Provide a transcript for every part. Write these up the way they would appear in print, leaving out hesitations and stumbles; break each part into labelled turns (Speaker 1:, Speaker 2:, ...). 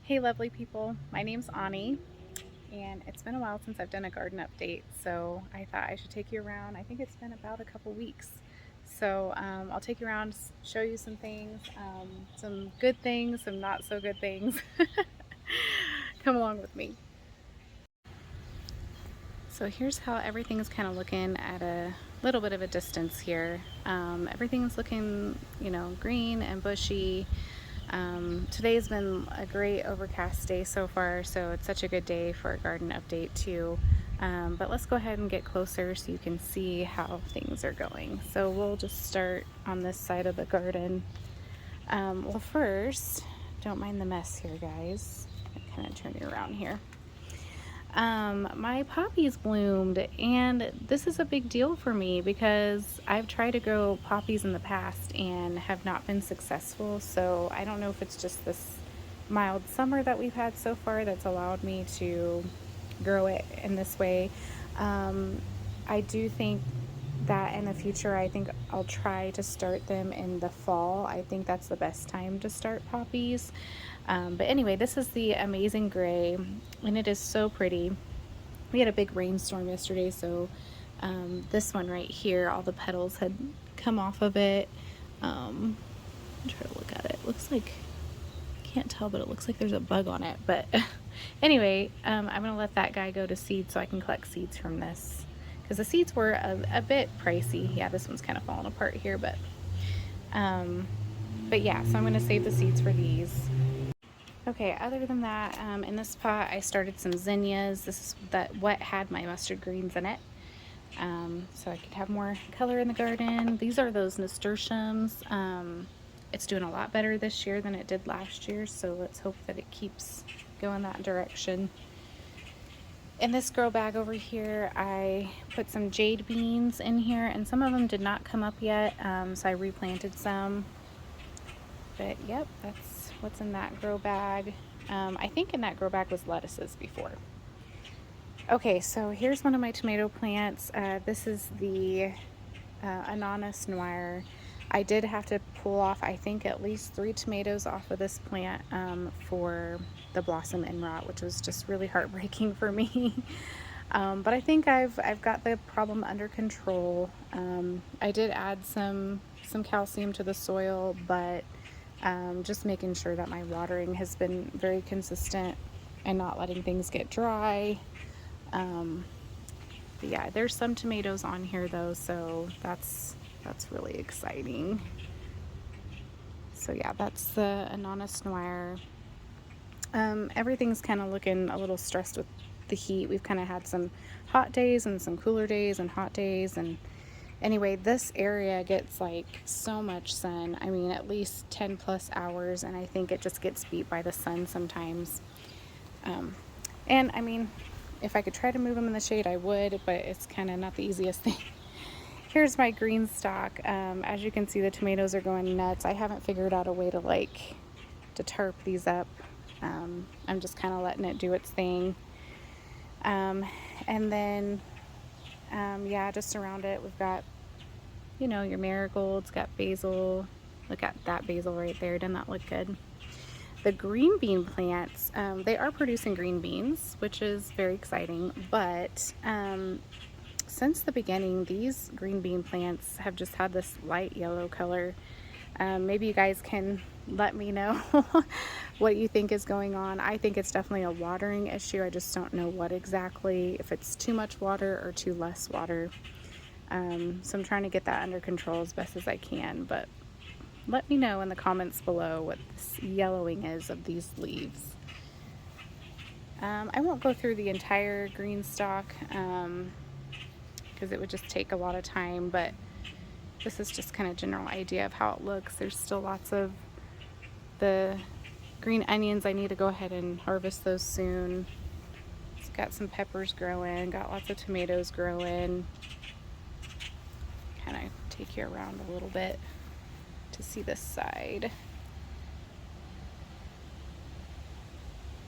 Speaker 1: Hey lovely people, my name's Ani and it's been a while since I've done a garden update, so I thought I should take you around. I think it's been about a couple weeks. So I'll take you around, show you some things, some good things, some not so good things. Come along with me. So here's how everything's kind of looking at a little bit of a distance here. Everything's looking, green and bushy. Today's been a great overcast day so far, so it's such a good day for a garden update too. But let's go ahead and get closer so you can see how things are going. So we'll just start on this side of the garden. Well, first, don't mind the mess here, guys. Kind of turn you around here. My poppies bloomed, and this is a big deal for me because I've tried to grow poppies in the past and have not been successful. So I don't know if it's just this mild summer that we've had so far that's allowed me to grow it in this way. I do think that in the future, I think I'll try to start them in the fall. I think that's the best time to start poppies. But anyway, this is the Amazing Gray, and it is so pretty. We had a big rainstorm yesterday, so this one right here, all the petals had come off of it. Try to look at it. Looks like, can't tell, but it looks like there's a bug on it. But anyway, I'm gonna let that guy go to seed so I can collect seeds from this, because the seeds were a bit pricey. Yeah, this one's kind of falling apart here, but yeah, so I'm gonna save the seeds for these. Okay, other than that, in this pot I started some zinnias. This is what had my mustard greens in it, so I could have more color in the garden. These are those nasturtiums. It's doing a lot better this year than it did last year, so let's hope that it keeps going that direction. In this grow bag over here, I put some jade beans in here, and some of them did not come up yet, so I replanted some. But yep, that's what's in that grow bag. I think in that grow bag was lettuces before. Okay, so here's one of my tomato plants. This is the Ananas Noir. I did have to pull off, I think, at least 3 tomatoes off of this plant for the blossom end rot, which was just really heartbreaking for me. But I think I've got the problem under control. I did add some calcium to the soil, but just making sure that my watering has been very consistent and not letting things get dry. But yeah, there's some tomatoes on here though, so that's really exciting. So yeah, that's the Ananas Noir. Everything's kind of looking a little stressed with the heat. We've kind of had some hot days and some cooler days and hot days, and anyway, this area gets like so much sun. I mean, at least 10 plus hours, and I think it just gets beat by the sun sometimes. And I mean, if I could try to move them in the shade, I would, but it's kind of not the easiest thing. Here's my green stock. As you can see, the tomatoes are going nuts. I haven't figured out a way to tarp these up. I'm just kind of letting it do its thing. And then yeah, just around it we've got, your marigolds, got basil. Look at that basil right there. Doesn't that look good? The green bean plants, they are producing green beans, which is very exciting, but since the beginning, these green bean plants have just had this light yellow color. Maybe you guys can let me know what you think is going on. I think it's definitely a watering issue. I just don't know what exactly, if it's too much water or too less water. So I'm trying to get that under control as best as I can, but let me know in the comments below what this yellowing is of these leaves. I won't go through the entire green stalk because it would just take a lot of time, but this is just kind of general idea of how it looks. There's still lots of the green onions. I need to go ahead and harvest those soon. It's got some peppers growing, got lots of tomatoes growing. Kind of take you around a little bit to see this side.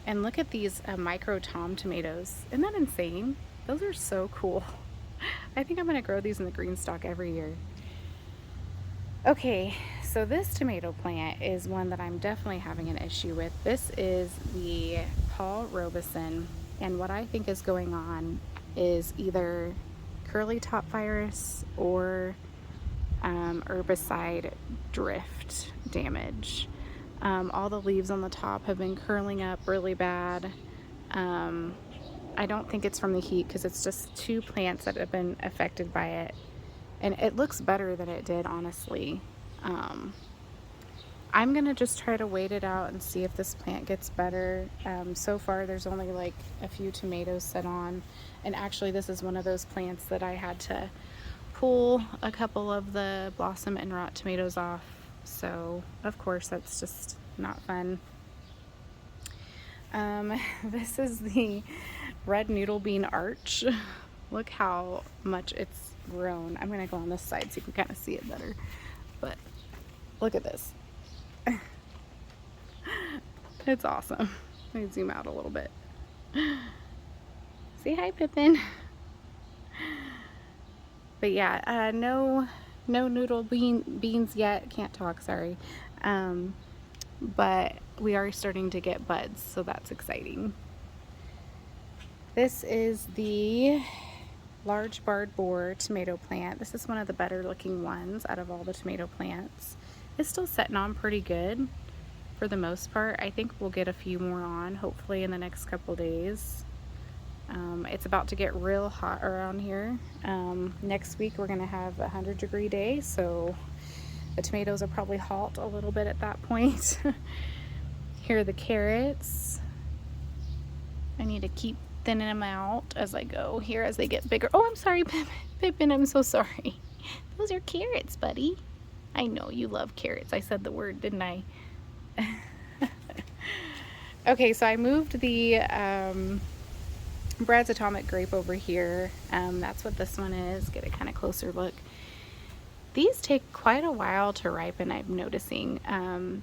Speaker 1: And look at these micro tom tomatoes. Isn't that insane? Those are so cool. I think I'm gonna grow these in the green stock every year. Okay, so so this tomato plant is one that I'm definitely having an issue with. This is the Paul Robeson, and what I think is going on is either curly top virus or herbicide drift damage. All the leaves on the top have been curling up really bad. I don't think it's from the heat because it's just two plants that have been affected by it, and it looks better than it did, honestly. I'm gonna just try to wait it out and see if this plant gets better. So far there's only like a few tomatoes set on, and actually this is one of those plants that I had to pull a couple of the blossom and rot tomatoes off, so of course that's just not fun. This is the red noodle bean arch. Look how much it's grown. I'm gonna go on this side so you can kind of see it better, but look at this. It's awesome. Let me zoom out a little bit. Say hi, Pippin. But yeah, no noodle beans yet. Can't talk, sorry. But we are starting to get buds, so that's exciting. This is the large barred borer tomato plant. This is one of the better looking ones out of all the tomato plants. It's still setting on pretty good for the most part. I think we'll get a few more on, hopefully in the next couple days. It's about to get real hot around here. Next week we're gonna have a 100-degree day, so the tomatoes will probably halt a little bit at that point. Here are the carrots. I need to keep thinning them out as I go here as they get bigger. Oh, I'm sorry, Pippin, I'm so sorry. Those are carrots, buddy. I know you love carrots. I said the word, didn't I? Okay, so I moved the Brad's Atomic Grape over here. That's what this one is. Get a kind of closer look. These take quite a while to ripen, I'm noticing,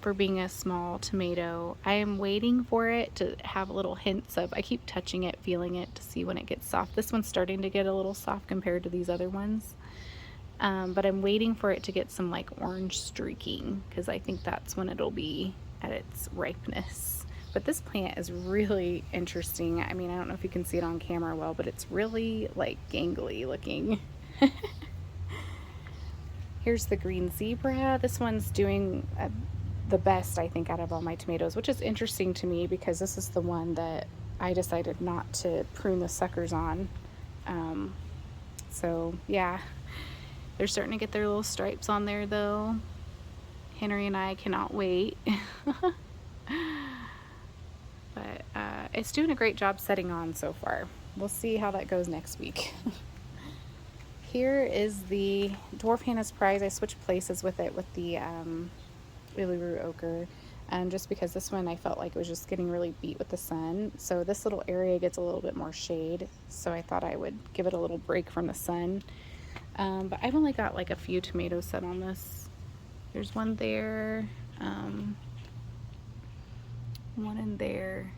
Speaker 1: for being a small tomato. I am waiting for it to have little hints of, I keep touching it, feeling it to see when it gets soft. This one's starting to get a little soft compared to these other ones. But I'm waiting for it to get some like orange streaking, because I think that's when it'll be at its ripeness. But this plant is really interesting. I mean, I don't know if you can see it on camera well, but it's really like gangly looking. Here's the green zebra. This one's doing the best, I think, out of all my tomatoes, which is interesting to me because this is the one that I decided not to prune the suckers on. So yeah, they're starting to get their little stripes on there though. Henry and I cannot wait. But it's doing a great job setting on so far. We'll see how that goes next week. Here is the Dwarf Hannah's Prize. I switched places with it with the Uluru Ochre, just because this one I felt like it was just getting really beat with the sun. So this little area gets a little bit more shade, so I thought I would give it a little break from the sun. But I've only got like a few tomatoes set on this. There's one there, one in there.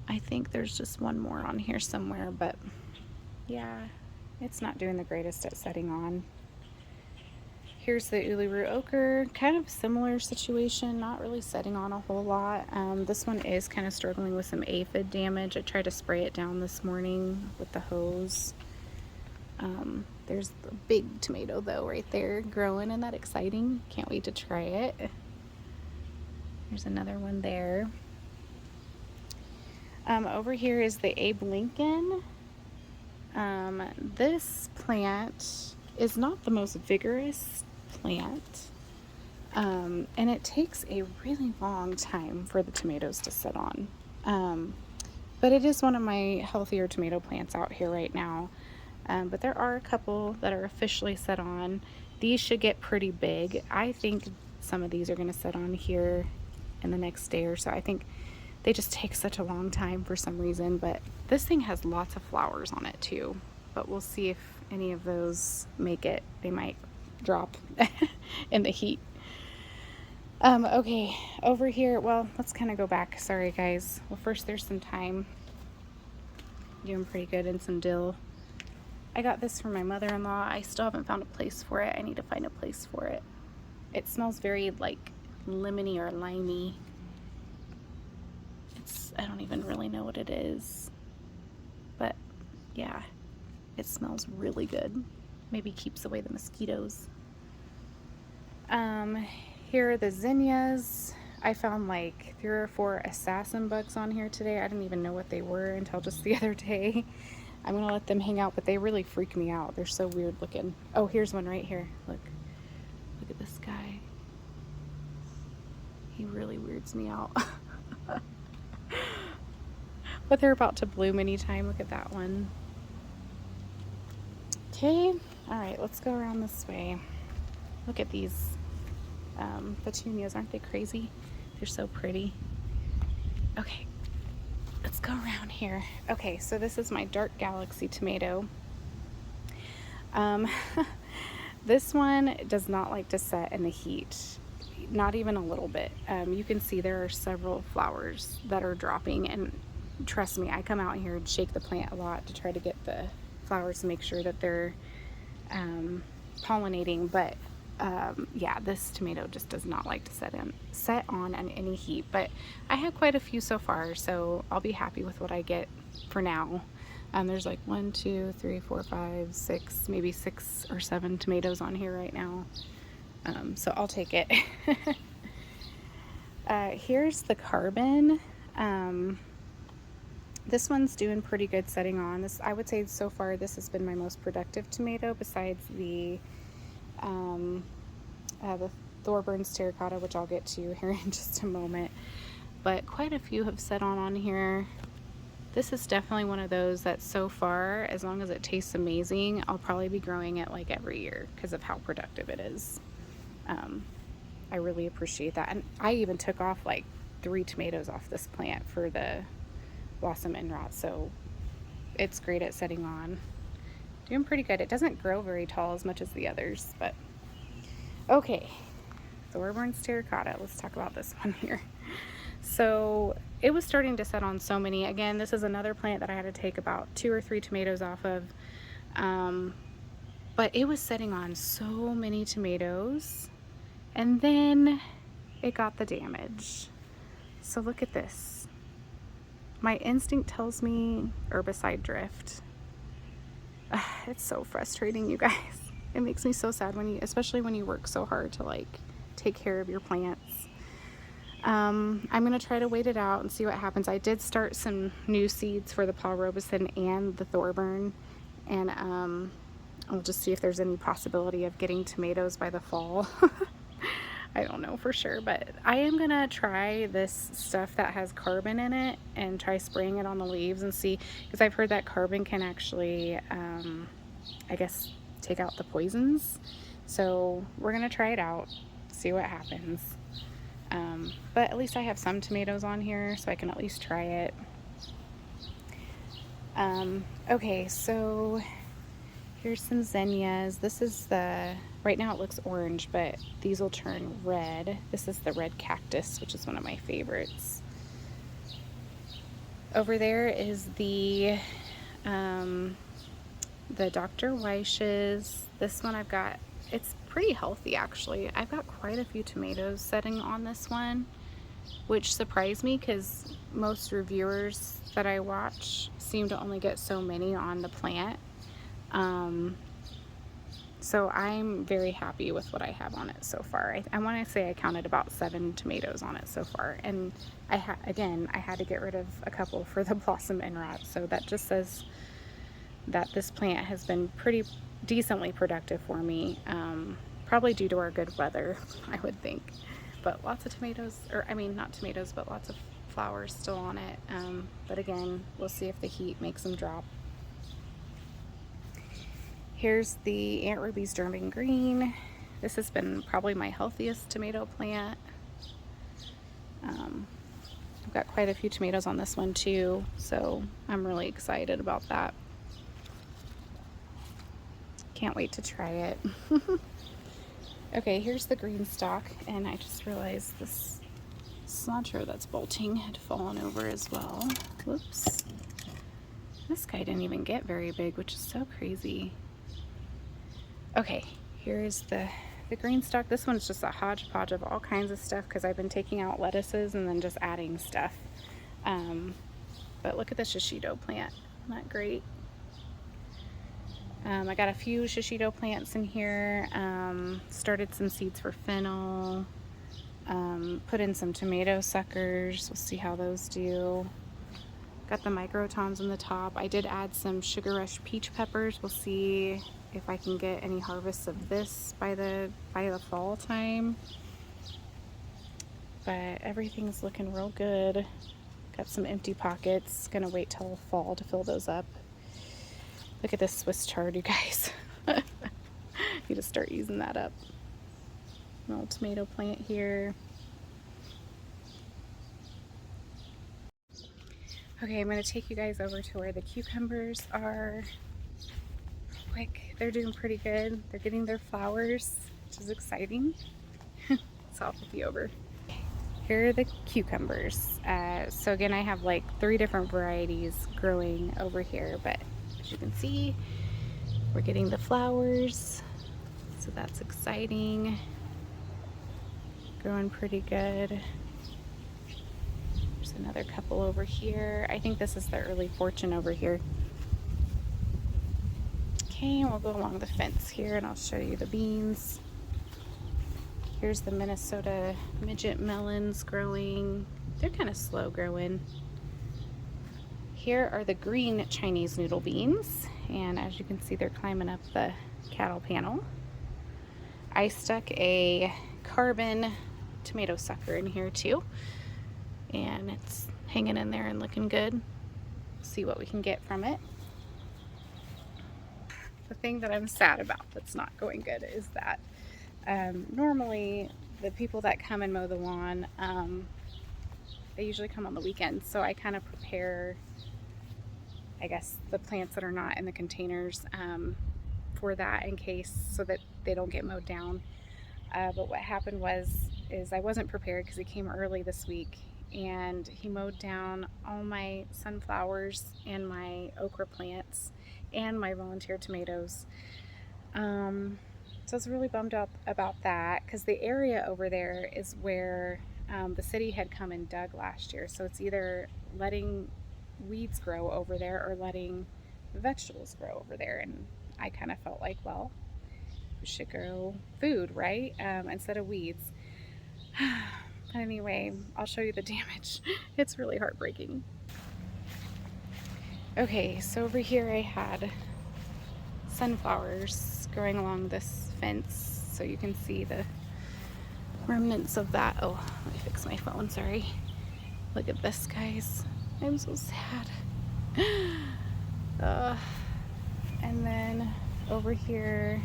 Speaker 1: I think there's just one more on here somewhere, but yeah, it's not doing the greatest at setting on. Here's the Uluru Ochre, kind of similar situation, not really setting on a whole lot. This one is kind of struggling with some aphid damage. I tried to spray it down this morning with the hose. There's the big tomato though right there growing, and that exciting. Can't wait to try it. There's another one there. Over here is the Abe Lincoln. This plant is not the most vigorous plant, and it takes a really long time for the tomatoes to set on. But it is one of my healthier tomato plants out here right now. But there are a couple that are officially set on. These should get pretty big. I think some of these are going to set on here in the next day or so. I think they just take such a long time for some reason, but this thing has lots of flowers on it too. But we'll see if any of those make it. They might drop in the heat. Okay, over here, well, let's kind of go back. Sorry guys. Well, first there's some thyme. Doing pretty good, and some dill. I got this from my mother-in-law. I still haven't found a place for it. I need to find a place for it. It smells very like lemony or limey. I don't even really know what it is, but yeah, it smells really good. Maybe keeps away the mosquitoes. Here are the zinnias. I found like 3 or 4 assassin bugs on here today. I didn't even know what they were until just the other day. I'm gonna let them hang out, but they really freak me out. They're so weird looking. Oh, here's one right here. Look at this guy. He really weirds me out. But they're about to bloom anytime. Look at that one. Okay, all right, let's go around this way. Look at these petunias. Aren't they crazy? They're so pretty. Okay, let's go around here. Okay, so this is my Dark Galaxy tomato. This one does not like to set in the heat, not even a little bit. You can see there are several flowers that are dropping, and trust me, I come out here and shake the plant a lot to try to get the flowers to make sure that they're pollinating, but yeah, this tomato just does not like to set on any heat, but I have quite a few so far, so I'll be happy with what I get for now. There's like 1, 2, 3, 4, 5, 6, maybe 6 or 7 tomatoes on here right now, so I'll take it. Here's the carbon. This one's doing pretty good setting on. This, I would say so far this has been my most productive tomato, besides the Thorburns Terracotta, which I'll get to here in just a moment. But quite a few have set on here. This is definitely one of those that so far, as long as it tastes amazing, I'll probably be growing it like every year because of how productive it is. I really appreciate that. And I even took off like 3 tomatoes off this plant for the blossom end rot, so it's great at setting on. Doing pretty good. It doesn't grow very tall as much as the others, but okay. Thorburns Terracotta. Let's talk about this one here. So it was starting to set on so many. Again, this is another plant that I had to take about 2 or 3 tomatoes off of, but it was setting on so many tomatoes, and then it got the damage. So look at this. My instinct tells me herbicide drift. It's so frustrating, you guys. It makes me so sad when you, especially when you work so hard to like take care of your plants. I'm gonna try to wait it out and see what happens. I did start some new seeds for the Paul Robeson and the Thorburn, and I'll just see if there's any possibility of getting tomatoes by the fall. I don't know for sure, but I am gonna try this stuff that has carbon in it and try spraying it on the leaves and see, because I've heard that carbon can actually, I guess, take out the poisons. So we're gonna try it out, see what happens. But at least I have some tomatoes on here, so I can at least try it. Okay, so here's some zinnias. This is the, right now it looks orange, but these will turn red. This is the red cactus, which is one of my favorites. Over there is the Dr. Weish's. This one I've got, it's pretty healthy actually. I've got quite a few tomatoes setting on this one, which surprised me because most reviewers that I watch seem to only get so many on the plant. So I'm very happy with what I have on it so far. I want to say I counted about 7 tomatoes on it so far, and I had to get rid of a couple for the blossom end rot, so that just says that this plant has been pretty decently productive for me, probably due to our good weather, I would think. But lots of tomatoes, or I mean not tomatoes, but lots of flowers still on it. But again, we'll see if the heat makes them drop. Here's the Aunt Ruby's German Green. This has been probably my healthiest tomato plant. I've got quite a few tomatoes on this one too, so I'm really excited about that. Can't wait to try it. Okay, here's the green stalk, and I just realized this cilantro that's bolting had fallen over as well. Whoops. This guy didn't even get very big, which is so crazy. Okay, here's the the green stock, this one's just a hodgepodge of all kinds of stuff because I've been taking out lettuces and then just adding stuff. But look at the shishito plant. Isn't that great? I got a few shishito plants in here. Started some seeds for fennel. Put in some tomato suckers. We'll see how those do. Got the microtons in the top. I did add some Sugar Rush peach peppers. We'll see if I can get any harvests of this by the fall time. But everything's looking real good. Got some empty pockets. Gonna wait till fall to fill those up. Look at this Swiss chard, you guys. Need to start using that up. An old tomato plant here. Okay, I'm gonna take you guys over to where the cucumbers are. Quick, they're doing pretty good. They're getting their flowers, which is exciting. So I'll flip you over. Here are the cucumbers. So again, I have like 3 different varieties growing over here, but as you can see, we're getting the flowers. So that's exciting. Growing pretty good. There's another couple over here. I think this is the early fortune over here. Okay, we'll go along the fence here and I'll show you the beans. Here's the Minnesota midget melons growing. They're kind of slow growing. Here are the green Chinese noodle beans, and as you can see, they're climbing up the cattle panel. I stuck a carbon tomato sucker in here too, and it's hanging in there and looking good. See what we can get from it. The thing that I'm sad about that's not going good is that normally the people that come and mow the lawn, they usually come on the weekends, so I kind of prepare, I guess, the plants that are not in the containers for that in case, so that they don't get mowed down. But what happened is I wasn't prepared because he came early this week and he mowed down all my sunflowers and my okra plants and my volunteer tomatoes. So I was really bummed up about that because the area over there is where the city had come and dug last year. So it's either letting weeds grow over there or letting vegetables grow over there. And I kind of felt like, well, we should grow food, right? Instead of weeds. But anyway, I'll show you the damage. It's really heartbreaking. Okay, so over here I had sunflowers growing along this fence, so you can see the remnants of that. Oh, let me fix my phone, sorry. Look at this, guys. I'm so sad. And then over here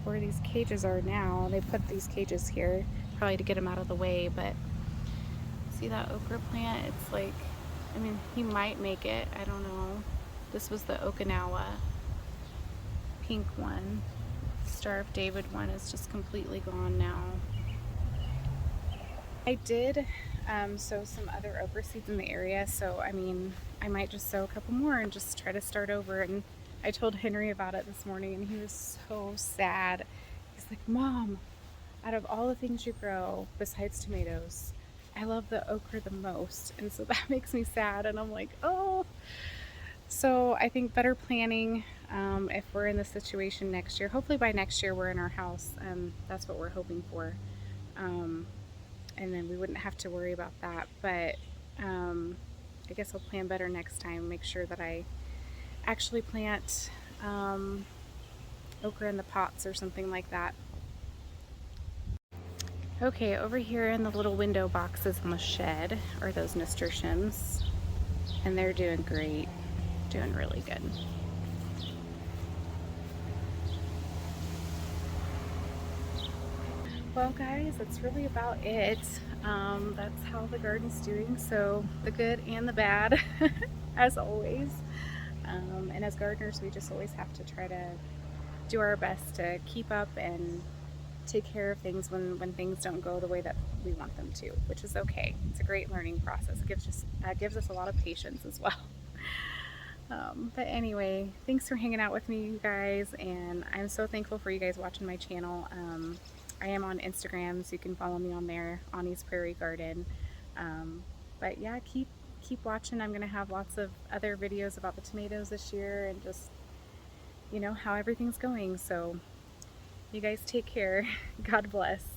Speaker 1: where these cages are now, they put these cages here probably to get them out of the way, but see that okra plant? It's like, I mean, he might make it, I don't know. This was the Okinawa pink one. Star of David one is just completely gone now. I did sow some other okra seeds in the area, so I mean, I might just sow a couple more and just try to start over. And I told Henry about it this morning and he was so sad. He's like, Mom, out of all the things you grow besides tomatoes, I love the okra the most. And so that makes me sad, and I'm like, oh. So I think better planning if we're in this situation next year. Hopefully by next year we're in our house. That's what we're hoping for. And then we wouldn't have to worry about that. But I guess I'll plan better next time. Make sure that I actually plant okra in the pots or something like that. Okay, over here in the little window boxes on the shed are those nasturtiums, and they're doing great. Doing really good. Well guys, that's really about it. That's how the garden's doing, so the good and the bad as always. And as gardeners, we just always have to try to do our best to keep up and take care of things when things don't go the way that we want them to, which is okay. It's a great learning process. It gives us a lot of patience as well. But anyway, thanks for hanging out with me, you guys, and I'm so thankful for you guys watching my channel. I am on Instagram, so you can follow me on there, Ani's Prairie Garden. But yeah, keep watching. I'm gonna have lots of other videos about the tomatoes this year and just, you know, how everything's going. So you guys take care. God bless.